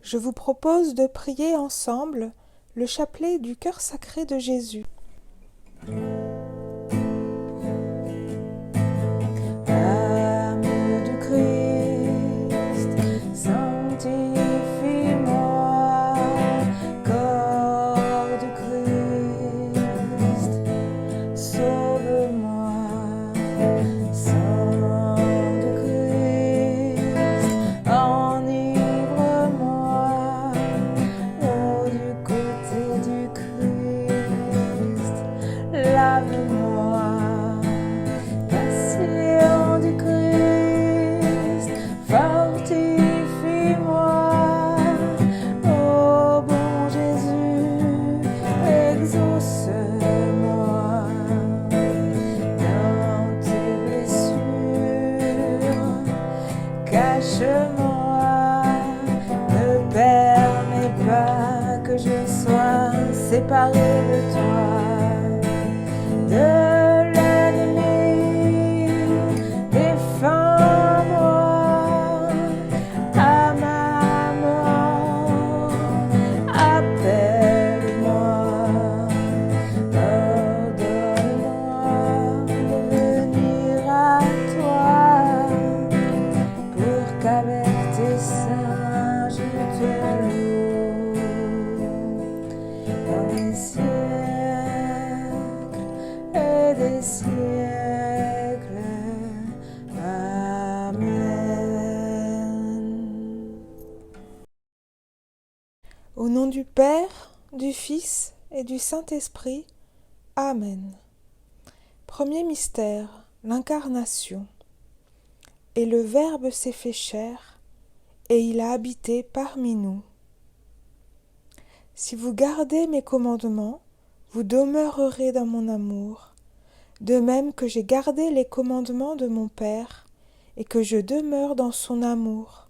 Je vous propose de prier ensemble le chapelet du cœur sacré de Jésus. Amour du Christ, sanctifie-moi. Corps du Christ, sauve-moi. Sang du Christ, enivre-moi. Eau du côté du Christ, lave-moi. Passion du Christ, fortifie-moi. Ô bon Jésus, exauce-moi. Dans tes blessures, cache-moi. Ne permets pas que je sois séparé de toi. De des siècles. Amen. Au nom du Père, du Fils et du Saint-Esprit. Amen. Premier mystère, l'incarnation. Et le Verbe s'est fait chair, et il a habité parmi nous. Si vous gardez mes commandements, vous demeurerez dans mon amour, de même que j'ai gardé les commandements de mon Père, et que je demeure dans son amour.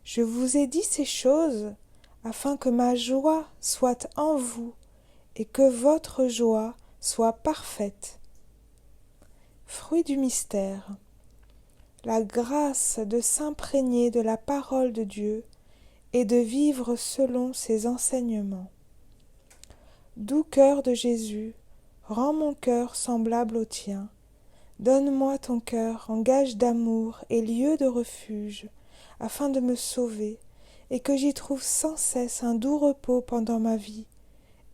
Je vous ai dit ces choses, afin que ma joie soit en vous, et que votre joie soit parfaite. Fruit du mystère, la grâce de s'imprégner de la parole de Dieu et de vivre selon ses enseignements. Doux cœur de Jésus, rends mon cœur semblable au tien. Donne-moi ton cœur en gage d'amour et lieu de refuge, afin de me sauver, et que j'y trouve sans cesse un doux repos pendant ma vie,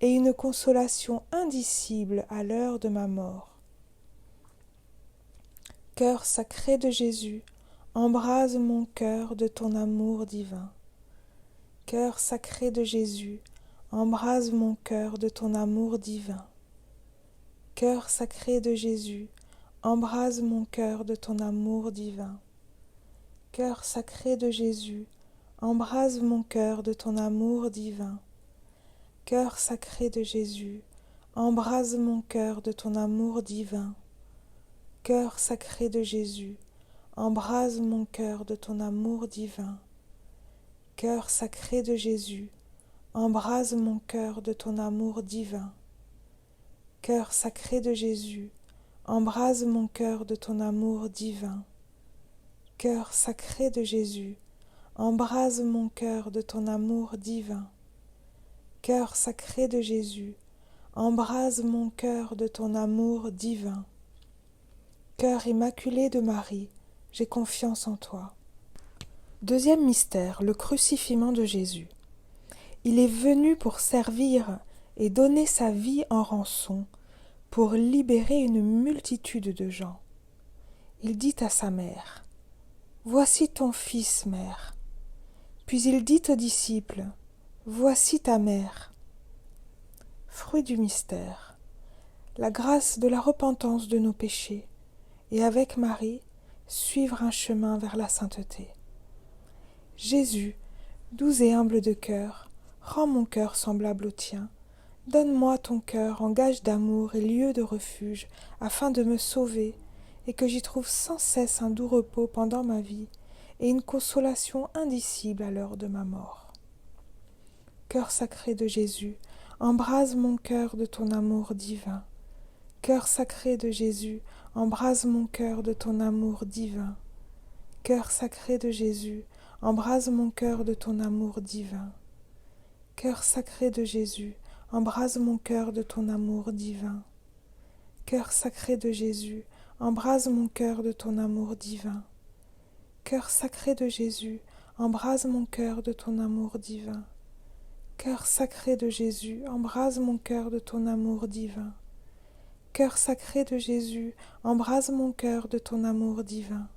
et une consolation indicible à l'heure de ma mort. Cœur sacré de Jésus, embrase mon cœur de ton amour divin. Cœur sacré de Jésus, embrase mon cœur de ton amour divin. Cœur sacré de Jésus, embrase mon cœur de ton amour divin. Cœur sacré de Jésus, embrase mon cœur de ton amour divin. Cœur sacré de Jésus, embrase mon cœur de ton amour divin. Cœur sacré de Jésus, embrase mon cœur de ton amour divin. Cœur sacré de Jésus, embrase mon cœur de ton amour divin. Cœur sacré de Jésus, embrase mon cœur de ton amour divin. Cœur sacré de Jésus, embrase mon cœur de ton amour divin. Cœur sacré de Jésus, embrase mon cœur de ton amour divin. Cœur immaculé de Marie, j'ai confiance en toi. Deuxième mystère, le crucifixion de Jésus. Il est venu pour servir et donner sa vie en rançon, pour libérer une multitude de gens. Il dit à sa mère, « Voici ton fils, mère. » Puis il dit aux disciples, « Voici ta mère. » Fruit du mystère, la grâce de la repentance de nos péchés, et avec Marie, suivre un chemin vers la sainteté. Jésus, doux et humble de cœur, rends mon cœur semblable au tien. Donne-moi ton cœur en gage d'amour et lieu de refuge, afin de me sauver, et que j'y trouve sans cesse un doux repos pendant ma vie, et une consolation indicible à l'heure de ma mort. Cœur sacré de Jésus, embrase mon cœur de ton amour divin. Cœur sacré de Jésus, embrase mon cœur de ton amour divin. Cœur sacré de Jésus, embrase mon cœur de ton amour divin. Cœur sacré de Jésus, embrase mon cœur de ton amour divin. Cœur sacré de Jésus, embrase mon cœur de ton amour divin. Cœur sacré de Jésus, embrase mon cœur de ton amour divin. Cœur sacré de Jésus, embrase mon cœur de ton amour divin. Cœur sacré de Jésus, embrase mon cœur de ton amour divin.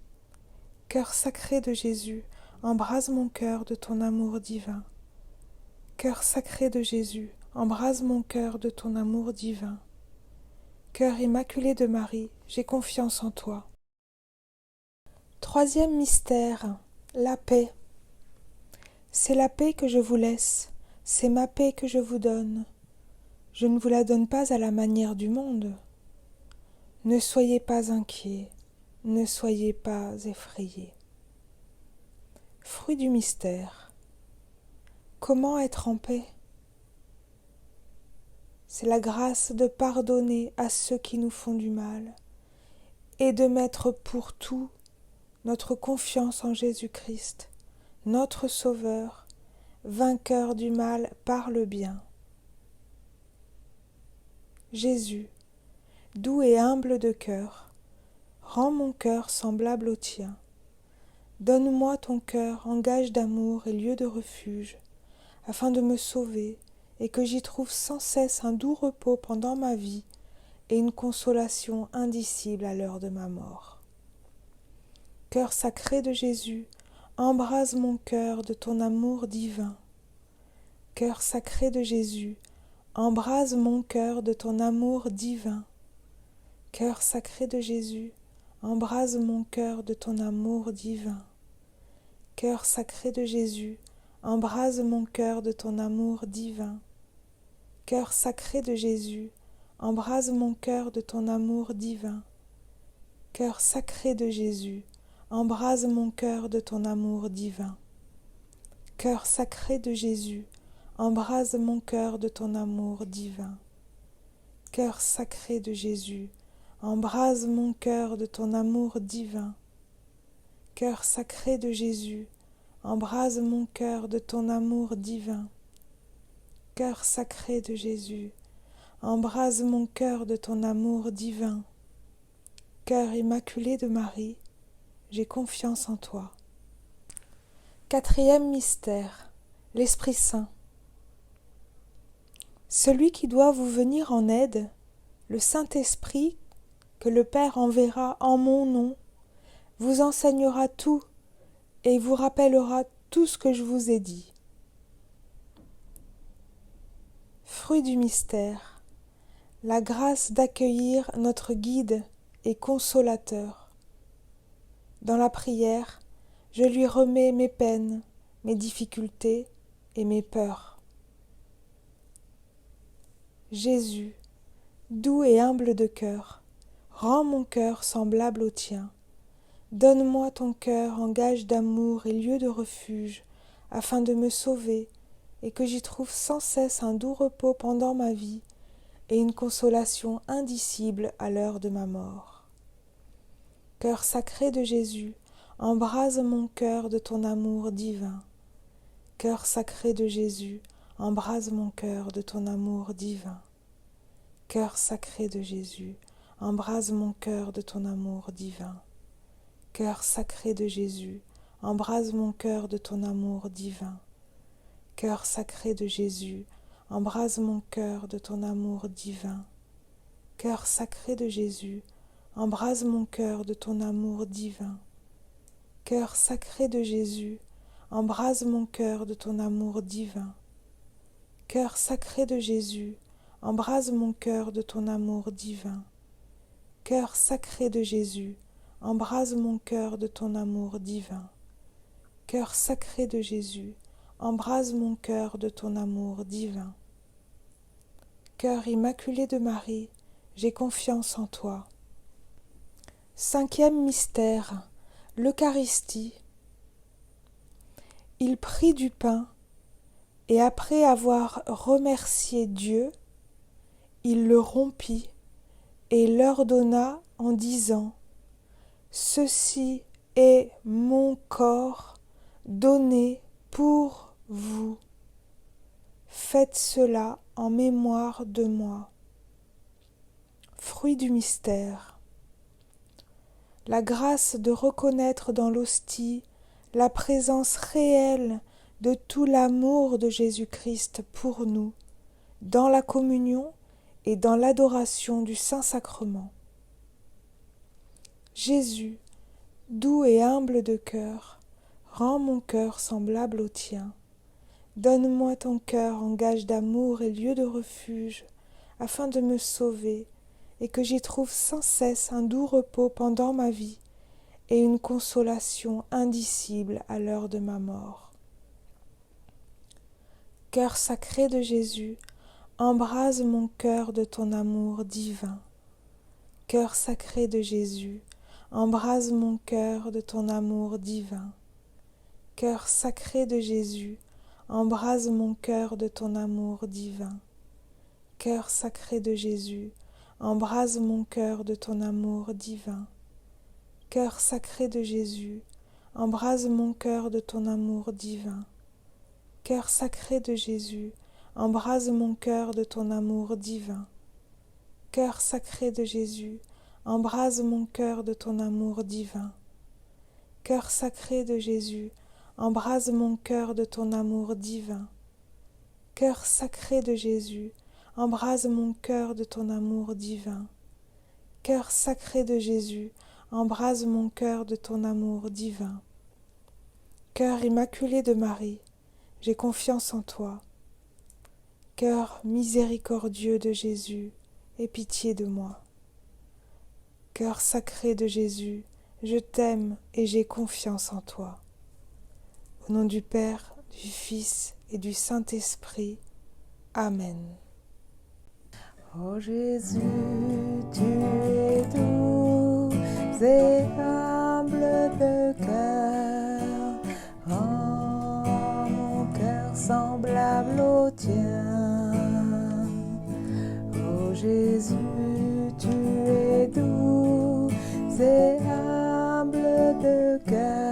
Cœur sacré de Jésus, embrase mon cœur de ton amour divin. Cœur sacré de Jésus, embrase mon cœur de ton amour divin. Cœur immaculé de Marie, j'ai confiance en toi. Troisième mystère, la paix. C'est la paix que je vous laisse, c'est ma paix que je vous donne. Je ne vous la donne pas à la manière du monde. Ne soyez pas inquiets, ne soyez pas effrayés. Fruit du mystère. Comment être en paix? C'est la grâce de pardonner à ceux qui nous font du mal et de mettre pour tout notre confiance en Jésus-Christ, notre Sauveur, vainqueur du mal par le bien. Jésus, doux et humble de cœur, rends mon cœur semblable au tien. Donne-moi ton cœur en gage d'amour et lieu de refuge, afin de me sauver et que j'y trouve sans cesse un doux repos pendant ma vie et une consolation indicible à l'heure de ma mort. Cœur sacré de Jésus, embrase mon cœur de ton amour divin. Cœur sacré de Jésus, embrase mon cœur de ton amour divin. Cœur sacré de Jésus, embrase mon cœur de ton amour divin. Cœur sacré de Jésus, embrase mon cœur de ton amour divin. Cœur sacré de Jésus, embrase mon cœur de ton amour divin. Cœur sacré de Jésus, embrase mon cœur de ton amour divin. Cœur sacré de Jésus, embrase mon cœur de ton amour divin. Cœur sacré de Jésus, embrase mon cœur de ton amour divin. Cœur sacré de Jésus, embrase mon cœur de ton amour divin. Cœur sacré de Jésus, embrase mon cœur de ton amour divin. Cœur immaculé de Marie, j'ai confiance en toi. Quatrième mystère, l'Esprit Saint. Celui qui doit vous venir en aide, le Saint-Esprit, que le Père enverra en mon nom, vous enseignera tout et vous rappellera tout ce que je vous ai dit. Fruit du mystère, la grâce d'accueillir notre guide et consolateur. Dans la prière, je lui remets mes peines, mes difficultés et mes peurs. Jésus, doux et humble de cœur, rends mon cœur semblable au tien. Donne-moi ton cœur en gage d'amour et lieu de refuge, afin de me sauver et que j'y trouve sans cesse un doux repos pendant ma vie et une consolation indicible à l'heure de ma mort. Cœur sacré de Jésus, embrase mon cœur de ton amour divin. Cœur sacré de Jésus, embrase mon cœur de ton amour divin. Cœur sacré de Jésus, embrase mon cœur de ton amour divin. Cœur sacré de Jésus, embrase mon cœur de ton amour divin. Cœur sacré de Jésus, embrase mon cœur de ton amour divin. Cœur sacré de Jésus, embrase mon cœur de ton amour divin. Cœur sacré de Jésus, embrase mon cœur de ton amour divin. Cœur sacré de Jésus, embrase mon cœur de ton amour divin. Cœur sacré de Jésus, embrase mon cœur de ton amour divin. Cœur sacré de Jésus, embrase mon cœur de ton amour divin. Cœur immaculé de Marie, j'ai confiance en toi. Cinquième mystère, l'Eucharistie. Il prit du pain, et après avoir remercié Dieu, il le rompit et leur donna en disant : « Ceci est mon corps donnée pour vous. Faites cela en mémoire de moi. Fruit du mystère. La grâce de reconnaître dans l'hostie la présence réelle de tout l'amour de Jésus-Christ pour nous, dans la communion et dans l'adoration du Saint-Sacrement. Jésus, doux et humble de cœur, rends mon cœur semblable au tien. Donne-moi ton cœur en gage d'amour et lieu de refuge, afin de me sauver, et que j'y trouve sans cesse un doux repos pendant ma vie, et une consolation indicible à l'heure de ma mort. Cœur sacré de Jésus, embrase mon cœur de ton amour divin. Cœur sacré de Jésus, embrase mon cœur de ton amour divin. Cœur sacré de Jésus, embrase mon cœur de ton amour divin. Cœur sacré de Jésus, embrase mon cœur de ton amour divin. Cœur sacré de Jésus, embrase mon cœur de ton amour divin. Cœur sacré de Jésus, embrase mon cœur de ton amour divin. Cœur sacré de Jésus, embrase mon cœur de ton amour divin. Cœur sacré de Jésus, embrase mon cœur de ton amour divin. Cœur sacré de Jésus, embrase mon cœur de ton amour divin. Cœur sacré de Jésus, embrase mon cœur de ton amour divin. Cœur immaculé de Marie, j'ai confiance en toi. Cœur miséricordieux de Jésus, aie pitié de moi. Cœur sacré de Jésus, je t'aime et j'ai confiance en toi. Au nom du Père, du Fils et du Saint-Esprit. Amen. Ô Jésus, tu es doux et humble de cœur, rends mon cœur semblable au tien. Ô Jésus, tu es doux et humble de cœur,